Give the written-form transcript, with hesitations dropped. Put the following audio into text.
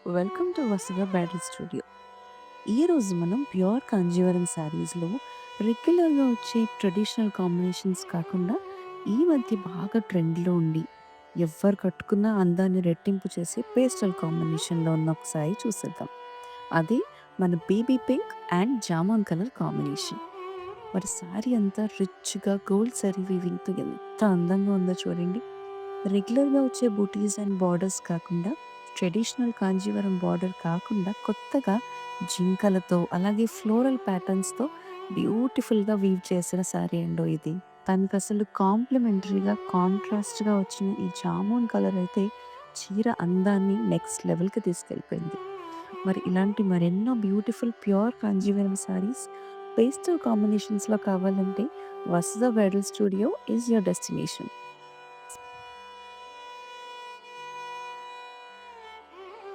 Welcome to Vasudha bridal studio. ఈరోజు మనం pure Kanjeevaram శారీస్‌లో రెగ్యులర్‌గా వచ్చే ట్రెడిషనల్ కాంబినేషన్స్ కాకుండా, ఈ మధ్య బాగా ట్రెండ్‌లో ఉండి, ఎవ్వరు కట్టుకున్న అందాన్ని రెట్టింపు చేసే పేస్టల్ కాంబినేషన్‌లో ఉన్న ఒక శారీ చూసేద్దాం. అదే మన baby pink and jamun colour combination. మరి శారీ అంతా రిచ్‌గా గోల్డ్ జరీ వీవింగ్‌తో ఎంత అందంగా ఉందో చూడండి. రెగ్యులర్‌గా వచ్చే బూటీస్ అండ్ బార్డర్స్ కాకుండా, ట్రెడిషనల్ కాంజీవరం బార్డర్ కాకుండా కొత్తగా జింకలతో, అలాగే ఫ్లోరల్ ప్యాటర్న్స్‌తో బ్యూటిఫుల్‌గా వీవ్ చేసిన శారీ అండో ఇది. దానికసలు కాంప్లిమెంటరీగా, కాంట్రాస్ట్‌గా వచ్చిన ఈ జామున్ కలర్ అయితే చీర అందాన్ని నెక్స్ట్ లెవెల్‌కి తీసుకెళ్ళిపోయింది. మరి ఇలాంటి మరెన్నో beautiful pure Kanjeevaram saris pastel కాంబినేషన్స్‌లో కావాలంటే Vasudha bridal studio is your destination.